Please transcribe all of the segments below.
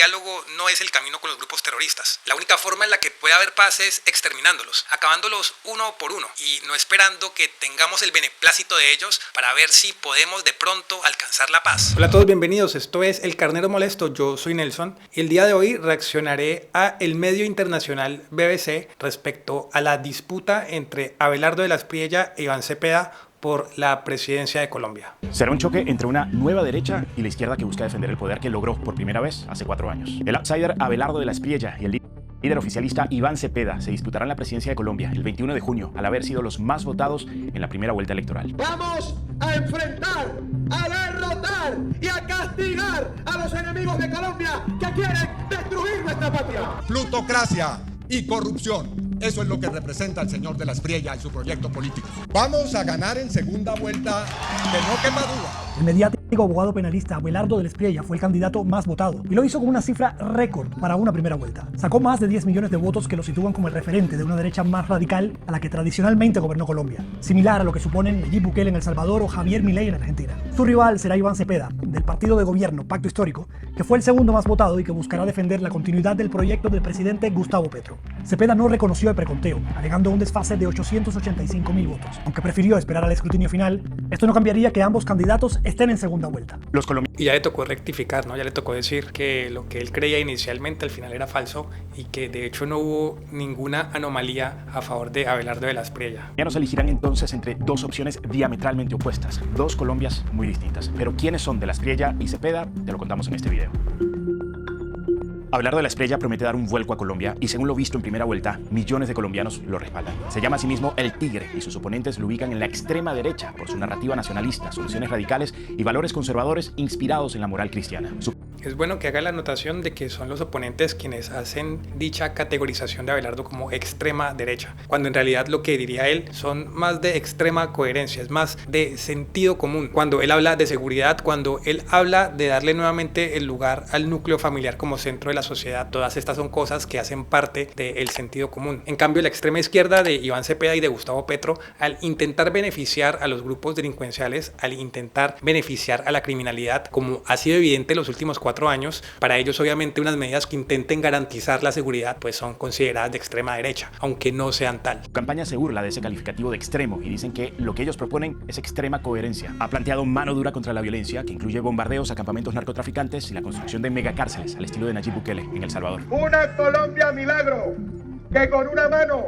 diálogo no es el camino con los grupos terroristas. La única forma en la que puede haber paz es exterminándolos, acabándolos uno por uno y no esperando que tengamos el beneplácito de ellos para ver si podemos de pronto alcanzar la paz. Hola a todos, bienvenidos. Esto es El Carnero Molesto. Yo soy Nelson y el día de hoy reaccionaré a el medio internacional BBC respecto a la disputa entre Abelardo de la Espriella e Iván Cepeda por la presidencia de Colombia. Será un choque entre una nueva derecha y la izquierda que busca defender el poder que logró por primera vez hace 4 años. El outsider Abelardo de la Espriella y el líder oficialista Iván Cepeda se disputarán la presidencia de Colombia el 21 de junio, al haber sido los más votados en la primera vuelta electoral. Vamos a enfrentar, a derrotar y a castigar a los enemigos de Colombia que quieren destruir nuestra patria. Plutocracia y corrupción. Eso es lo que representa el señor de la Espriella y su proyecto político. Vamos a ganar en segunda vuelta, que no quepa duda. El mediático abogado penalista Abelardo de la Espriella fue el candidato más votado y lo hizo con una cifra récord para una primera vuelta. Sacó más de 10 millones de votos que lo sitúan como el referente de una derecha más radical a la que tradicionalmente gobernó Colombia, similar a lo que suponen Nayib Bukele en El Salvador o Javier Milei en Argentina. Su rival será Iván Cepeda, del partido de gobierno Pacto Histórico, que fue el segundo más votado y que buscará defender la continuidad del proyecto del presidente Gustavo Petro. Cepeda no reconoció el preconteo, alegando un desfase de 885.000 votos. Aunque prefirió esperar al escrutinio final, esto no cambiaría que ambos candidatos estén en segunda vuelta. Y ya le tocó rectificar, ¿no? Ya le tocó decir que lo que él creía inicialmente al final era falso y que de hecho no hubo ninguna anomalía a favor de Abelardo de la Espriella. Ya nos elegirán entonces entre dos opciones diametralmente opuestas, dos Colombias muy distintas. Pero ¿quiénes son de la Espriella y Cepeda? Te lo contamos en este video. Abelardo de la Espriella promete dar un vuelco a Colombia y según lo visto en primera vuelta, millones de colombianos lo respaldan. Se llama a sí mismo El Tigre y sus oponentes lo ubican en la extrema derecha por su narrativa nacionalista, soluciones radicales y valores conservadores inspirados en la moral cristiana. Es bueno que haga la anotación de que son los oponentes quienes hacen dicha categorización de Abelardo como extrema derecha, cuando en realidad lo que diría él son más de extrema coherencia, es más de sentido común. Cuando él habla de seguridad, cuando él habla de darle nuevamente el lugar al núcleo familiar como centro de la sociedad, todas estas son cosas que hacen parte del sentido común. En cambio, la extrema izquierda de Iván Cepeda y de Gustavo Petro, al intentar beneficiar a los grupos delincuenciales, al intentar beneficiar a la criminalidad, como ha sido evidente en los últimos 4 años, para ellos obviamente unas medidas que intenten garantizar la seguridad pues son consideradas de extrema derecha, aunque no sean tal. Su campaña se burla de ese calificativo de extremo y dicen que lo que ellos proponen es extrema coherencia. Ha planteado mano dura contra la violencia, que incluye bombardeos a campamentos narcotraficantes y la construcción de megacárceles al estilo de Nayib Bukele en El Salvador. Una Colombia milagro que con una mano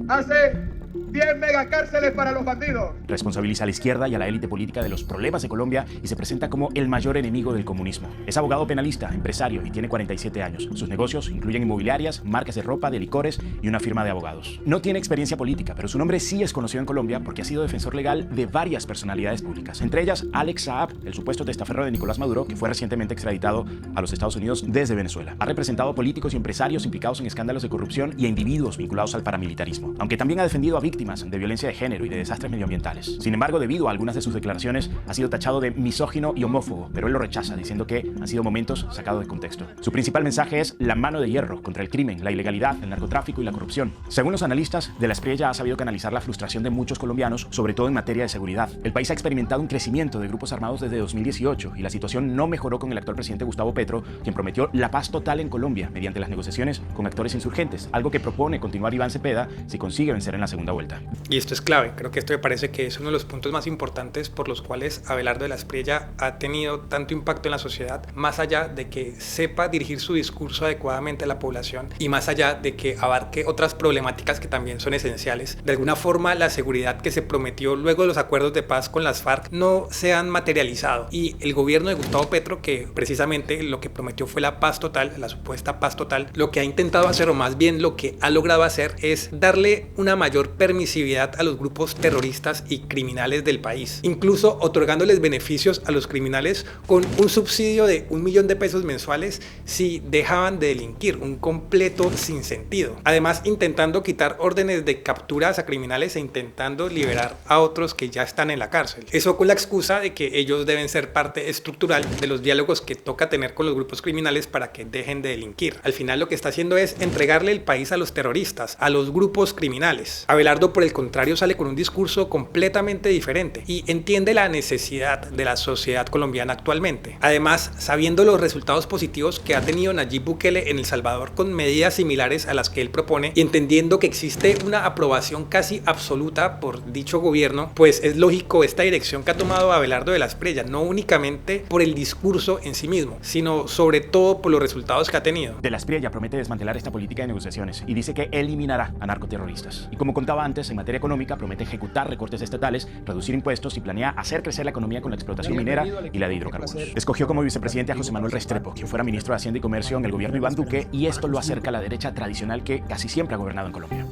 hace 10 megacárceles para los bandidos. Responsabiliza a la izquierda y a la élite política de los problemas de Colombia y se presenta como el mayor enemigo del comunismo. Es abogado penalista, empresario y tiene 47 años. Sus negocios incluyen inmobiliarias, marcas de ropa, de licores y una firma de abogados. No tiene experiencia política, pero su nombre sí es conocido en Colombia porque ha sido defensor legal de varias personalidades públicas, entre ellas Alex Saab, el supuesto testaferro de Nicolás Maduro, que fue recientemente extraditado a los Estados Unidos desde Venezuela. Ha representado a políticos y empresarios implicados en escándalos de corrupción y a individuos vinculados al paramilitarismo, aunque también ha defendido a víctimas de violencia de género y de desastres medioambientales. Sin embargo, debido a algunas de sus declaraciones, ha sido tachado de misógino y homófobo, pero él lo rechaza, diciendo que han sido momentos sacados de contexto. Su principal mensaje es la mano de hierro contra el crimen, la ilegalidad, el narcotráfico y la corrupción. Según los analistas, de la Espriella ha sabido canalizar la frustración de muchos colombianos, sobre todo en materia de seguridad. El país ha experimentado un crecimiento de grupos armados desde 2018 y la situación no mejoró con el actual presidente Gustavo Petro, quien prometió la paz total en Colombia mediante las negociaciones con actores insurgentes, algo que propone continuar Iván Cepeda si consigue vencer en la segunda vuelta. Y esto es clave, creo que esto me parece que es uno de los puntos más importantes por los cuales Abelardo de la Espriella ha tenido tanto impacto en la sociedad, más allá de que sepa dirigir su discurso adecuadamente a la población y más allá de que abarque otras problemáticas que también son esenciales. De alguna forma, la seguridad que se prometió luego de los acuerdos de paz con las FARC no se han materializado y el gobierno de Gustavo Petro, que precisamente lo que prometió fue la paz total, la supuesta paz total, lo que ha intentado hacer, o más bien lo que ha logrado hacer, es darle una mayor permisividad a los grupos terroristas y criminales del país, incluso otorgándoles beneficios a los criminales con un subsidio de 1 millón de pesos mensuales si dejaban de delinquir, un completo sinsentido. Además, intentando quitar órdenes de capturas a criminales e intentando liberar a otros que ya están en la cárcel. Eso con la excusa de que ellos deben ser parte estructural de los diálogos que toca tener con los grupos criminales para que dejen de delinquir. Al final lo que está haciendo es entregarle el país a los terroristas, a los grupos criminales. Abelardo Abelardo, por el contrario, sale con un discurso completamente diferente y entiende la necesidad de la sociedad colombiana actualmente. Además, sabiendo los resultados positivos que ha tenido Nayib Bukele en El Salvador con medidas similares a las que él propone y entendiendo que existe una aprobación casi absoluta por dicho gobierno, pues es lógico esta dirección que ha tomado Abelardo de la Espriella, no únicamente por el discurso en sí mismo, sino sobre todo por los resultados que ha tenido. De la Espriella promete desmantelar esta política de negociaciones y dice que eliminará a narcoterroristas. Y como contaba antes, en materia económica promete ejecutar recortes estatales, reducir impuestos y planea hacer crecer la economía con la explotación minera y la de hidrocarburos. Escogió como vicepresidente a José Manuel Restrepo, quien fuera ministro de Hacienda y Comercio en el gobierno Iván Duque, y esto lo acerca a la derecha tradicional que casi siempre ha gobernado en Colombia.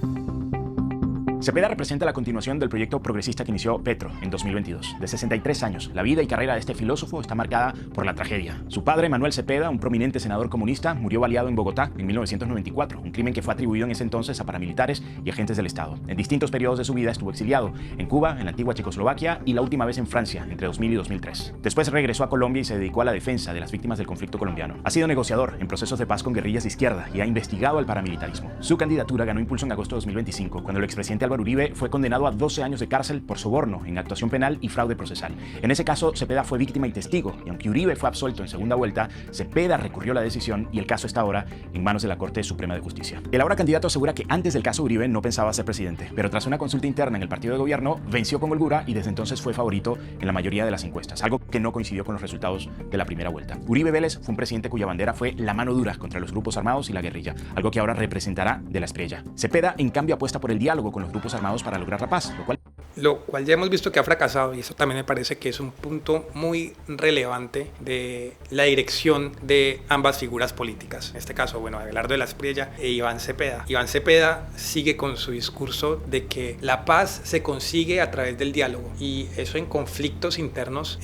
Cepeda representa la continuación del proyecto progresista que inició Petro en 2022. De 63 años, la vida y carrera de este filósofo está marcada por la tragedia. Su padre, Manuel Cepeda, un prominente senador comunista, murió baleado en Bogotá en 1994, un crimen que fue atribuido en ese entonces a paramilitares y agentes del Estado. En distintos periodos de su vida estuvo exiliado, en Cuba, en la antigua Checoslovaquia y la última vez en Francia, entre 2000 y 2003. Después regresó a Colombia y se dedicó a la defensa de las víctimas del conflicto colombiano. Ha sido negociador en procesos de paz con guerrillas de izquierda y ha investigado al paramilitarismo. Su candidatura ganó impulso en agosto de 2025, cuando el expresidente Álvaro Uribe fue condenado a 12 años de cárcel por soborno en actuación penal y fraude procesal. En ese caso, Cepeda fue víctima y testigo, y aunque Uribe fue absuelto en segunda vuelta, Cepeda recurrió la decisión y el caso está ahora en manos de la Corte Suprema de Justicia. El ahora candidato asegura que antes del caso Uribe no pensaba ser presidente, pero tras una consulta interna en el partido de gobierno, venció con holgura y desde entonces fue favorito en la mayoría de las encuestas, algo que no coincidió con los resultados de la primera vuelta. Uribe Vélez fue un presidente cuya bandera fue la mano dura contra los grupos armados y la guerrilla, algo que ahora representará de la Espriella. Cepeda, en cambio, apuesta por el diálogo con los grupos armados para lograr la paz, lo cual ya hemos visto que ha fracasado, y eso también me parece que es un punto muy relevante de la dirección de ambas figuras políticas. En este caso, Abelardo de la Espriella e Iván Cepeda. Iván Cepeda sigue con su discurso de que la paz se consigue a través del diálogo, y eso en conflictos internos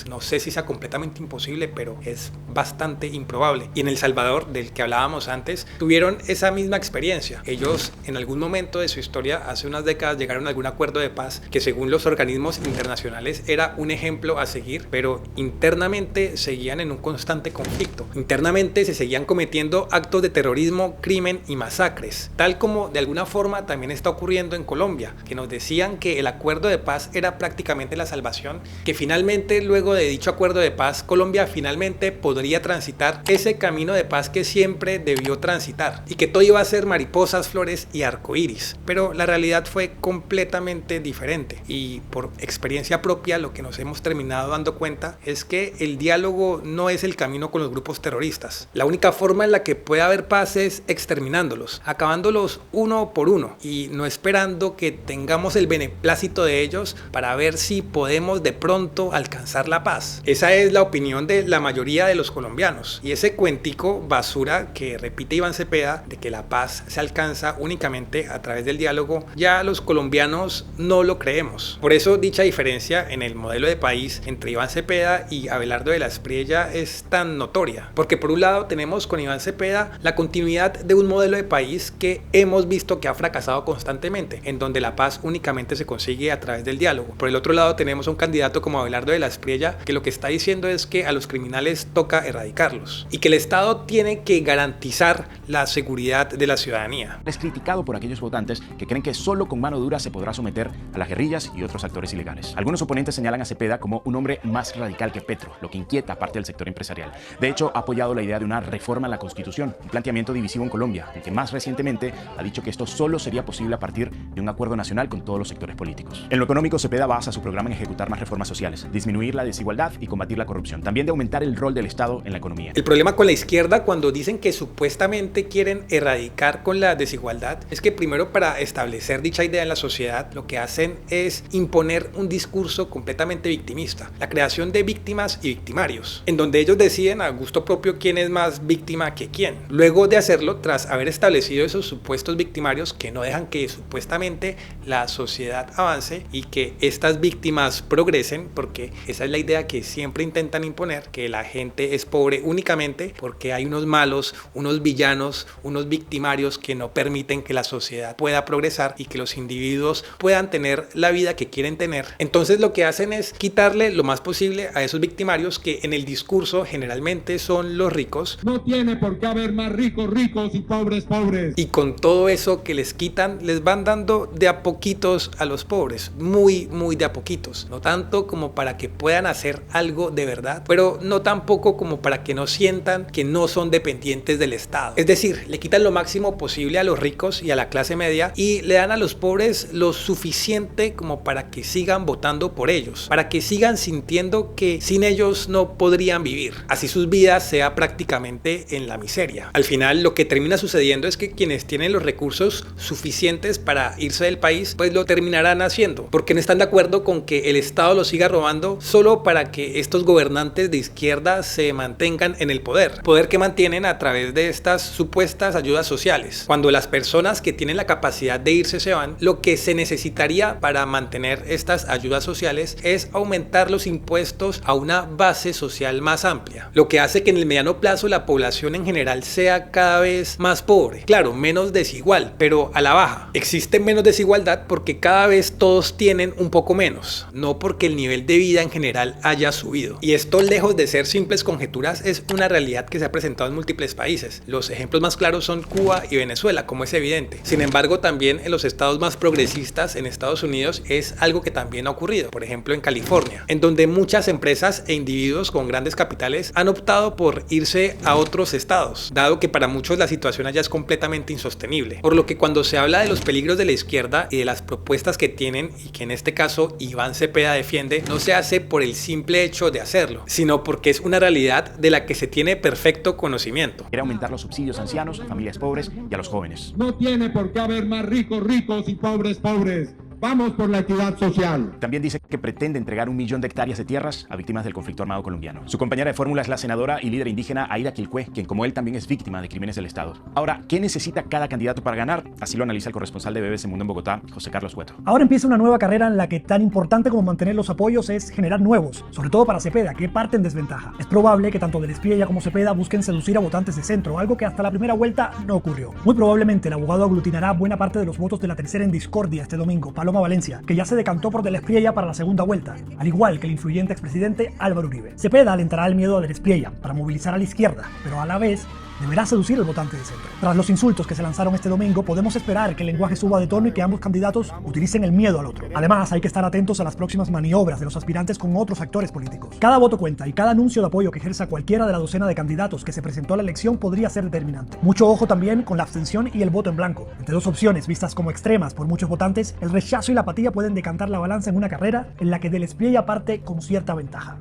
no sé si sea completamente imposible, pero es bastante improbable. Y en El Salvador, del que hablábamos antes, tuvieron esa misma experiencia. Ellos en algún momento de su historia, hace unas décadas, llegaron a algún acuerdo de paz que según los organismos internacionales era un ejemplo a seguir, pero internamente seguían en un constante conflicto. Internamente se seguían cometiendo actos de terrorismo, crimen y masacres, tal como de alguna forma también está ocurriendo en Colombia, que nos decían que el acuerdo de paz era prácticamente la salvación, que finalmente luego de dicho acuerdo de paz, Colombia finalmente podría transitar ese camino de paz que siempre debió transitar, y que todo iba a ser mariposas, flores y arcoíris, pero la realidad fue completamente diferente, y por experiencia propia lo que nos hemos terminado dando cuenta es que el diálogo no es el camino con los grupos terroristas. La única forma en la que puede haber paz es exterminándolos, acabándolos uno por uno y no esperando que tengamos el beneplácito de ellos para ver si podemos de pronto alcanzar la paz. Esa es la opinión de la mayoría de los colombianos, y ese cuentico basura que repite Iván Cepeda de que la paz se alcanza únicamente a través del diálogo, ya los colombianos no lo creemos. Por eso dicha diferencia en el modelo de país entre Iván Cepeda y Abelardo de la Espriella es tan notoria, porque por un lado tenemos con Iván Cepeda la continuidad de un modelo de país que hemos visto que ha fracasado constantemente, en donde la paz únicamente se consigue a través del diálogo. Por el otro lado tenemos a un candidato como Abelardo de la Espriella que lo que está diciendo es que a los criminales toca erradicarlos y que el Estado tiene que garantizar la seguridad de la ciudadanía. Es criticado por aquellos votantes que creen que solo con mano dura se podrá someter a las guerrillas y otros actores ilegales. Algunos oponentes señalan a Cepeda como un hombre más radical que Petro, lo que inquieta a parte del sector empresarial. De hecho, ha apoyado la idea de una reforma a la Constitución, un planteamiento divisivo en Colombia, aunque más recientemente ha dicho que esto solo sería posible a partir de un acuerdo nacional con todos los sectores políticos. En lo económico, Cepeda basa su programa en ejecutar más reformas sociales, disminuir la desigualdad y combatir la corrupción, también de aumentar el rol del Estado en la economía. El problema con la izquierda cuando dicen que supuestamente quieren erradicar con la desigualdad es que primero, para establecer dicha idea en la sociedad, lo que hacen es imponer un discurso completamente victimista, la creación de víctimas y victimarios, en donde ellos deciden a gusto propio quién es más víctima que quién. Luego de hacerlo, tras haber establecido esos supuestos victimarios que no dejan que supuestamente la sociedad avance y que estas víctimas progresen, porque esa es la idea que siempre intentan imponer, que la gente es pobre únicamente porque hay unos malos, unos villanos unos victimarios que no permiten que la sociedad pueda progresar y que los individuos puedan tener la vida que quieren tener. Entonces lo que hacen es quitarle lo más posible a esos victimarios que en el discurso generalmente son los ricos. No tiene por qué haber más ricos ricos y pobres pobres. Y con todo eso que les quitan, les van dando de a poquitos a los pobres, muy de a poquitos. No tanto como para que puedan hacer algo de verdad, pero no tampoco como para que no sientan que no son dependientes del Estado. Es decir, le quitan lo máximo posible a los ricos y a la clase media y le dan a los pobres lo suficiente como para que sigan votando por ellos, para que sigan sintiendo que sin ellos no podrían vivir. Así sus vidas sea prácticamente en la miseria. Al final lo que termina sucediendo es que quienes tienen los recursos suficientes para irse del país, pues lo terminarán haciendo, porque no están de acuerdo con que el Estado los siga robando solo para que estos gobernantes de izquierda se mantengan en el poder que mantienen a través de estas supuestas ayudas sociales. Cuando las personas que tienen la capacidad de irse se van, lo que se necesitaría para mantener estas ayudas sociales es aumentar los impuestos a una base social más amplia, lo que hace que en el mediano plazo la población en general sea cada vez más pobre, claro, menos desigual, pero a la baja. Existe menos desigualdad porque cada vez todos tienen un poco menos, no porque el nivel de vida en general haya subido. Y esto, lejos de ser simples conjeturas, es una realidad que se ha presentado en múltiples países. Los ejemplos más claros son Cuba y Venezuela, como es evidente. Sin embargo, también en los estados más progresistas, en Estados Unidos, es algo que también ha ocurrido. Por ejemplo, en California, en donde muchas empresas e individuos con grandes capitales han optado por irse a otros estados, dado que para muchos la situación allá es completamente insostenible. Por lo que cuando se habla de los peligros de la izquierda y de las propuestas que tienen, y que en este caso Iván Cepeda defiende, no se hace por el simple hecho de hacerlo, sino porque es una realidad de la que se tiene perfecto conocimiento. Quiere aumentar los subsidios a ancianos, a familias pobres y a los jóvenes. No tiene por qué haber más ricos ricos y pobres pobres. Vamos por la equidad social. También dice que pretende entregar 1 millón de hectáreas de tierras a víctimas del conflicto armado colombiano. Su compañera de fórmula es la senadora y líder indígena Aida Quilcue, quien como él también es víctima de crímenes del Estado. Ahora, ¿qué necesita cada candidato para ganar? Así lo analiza el corresponsal de BBC Mundo en Bogotá, José Carlos Cueto. Ahora empieza una nueva carrera en la que tan importante como mantener los apoyos es generar nuevos, sobre todo para Cepeda, que parte en desventaja. Es probable que tanto Del Espriella como Cepeda busquen seducir a votantes de centro, algo que hasta la primera vuelta no ocurrió. Muy probablemente el abogado aglutinará buena parte de los votos de la tercera en discordia este domingo, Paloma Valencia, que ya se decantó por Del Espriella para la segunda vuelta, al igual que el influyente expresidente Álvaro Uribe. Cepeda alentará el miedo a Del Espriella para movilizar a la izquierda, pero a la vez deberá seducir al votante de centro. Tras los insultos que se lanzaron este domingo, podemos esperar que el lenguaje suba de tono y que ambos candidatos utilicen el miedo al otro. Además, hay que estar atentos a las próximas maniobras de los aspirantes con otros actores políticos. Cada voto cuenta y cada anuncio de apoyo que ejerza cualquiera de la docena de candidatos que se presentó a la elección podría ser determinante. Mucho ojo también con la abstención y el voto en blanco. Entre dos opciones vistas como extremas por muchos votantes, el rechazo y la apatía pueden decantar la balanza en una carrera en la que Del Espriella parte con cierta ventaja.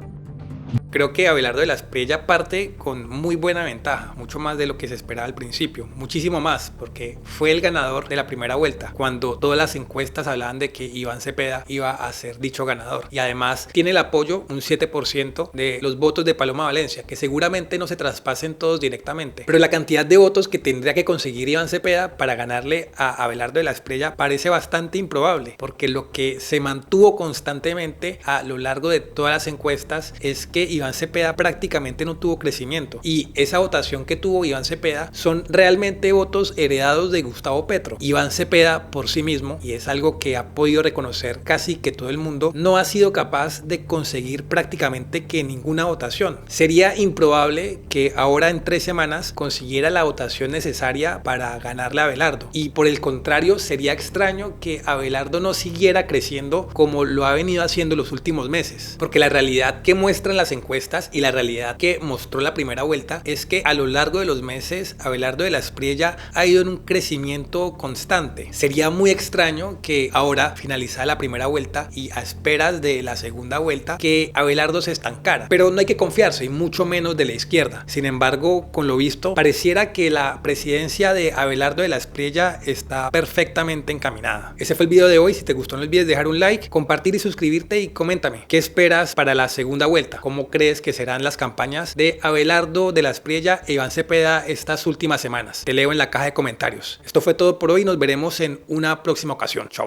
Creo que Abelardo de la Espriella parte con muy buena ventaja, mucho más de lo que se esperaba al principio, muchísimo más, porque fue el ganador de la primera vuelta, cuando todas las encuestas hablaban de que Iván Cepeda iba a ser dicho ganador. Y además tiene el apoyo, un 7% de los votos de Paloma Valencia, que seguramente no se traspasen todos directamente, pero la cantidad de votos que tendría que conseguir Iván Cepeda para ganarle a Abelardo de la Espriella parece bastante improbable, porque lo que se mantuvo constantemente a lo largo de todas las encuestas es que Iván Cepeda prácticamente no tuvo crecimiento, y esa votación que tuvo Iván Cepeda son realmente votos heredados de Gustavo Petro. Iván Cepeda por sí mismo, y es algo que ha podido reconocer casi que todo el mundo, no ha sido capaz de conseguir prácticamente que ninguna votación. Sería improbable que ahora en 3 semanas consiguiera la votación necesaria para ganarle a Abelardo, y por el contrario sería extraño que Abelardo no siguiera creciendo como lo ha venido haciendo los últimos meses, porque la realidad que muestran las encuestas y la realidad que mostró la primera vuelta es que a lo largo de los meses Abelardo de la Espriella ha ido en un crecimiento constante. Sería muy extraño que ahora, finalizada la primera vuelta y a esperas de la segunda vuelta, que Abelardo se estancara, pero no hay que confiarse, y mucho menos de la izquierda. Sin embargo, con lo visto, pareciera que la presidencia de Abelardo de la Espriella está perfectamente encaminada. Ese fue el video de hoy. Si te gustó, no olvides dejar un like, compartir y suscribirte, y coméntame qué esperas para la segunda vuelta. ¿Cómo crees que serán las campañas de Abelardo de la Espriella e Iván Cepeda estas últimas semanas? Te leo en la caja de comentarios. Esto fue todo por hoy, nos veremos en una próxima ocasión. Chao.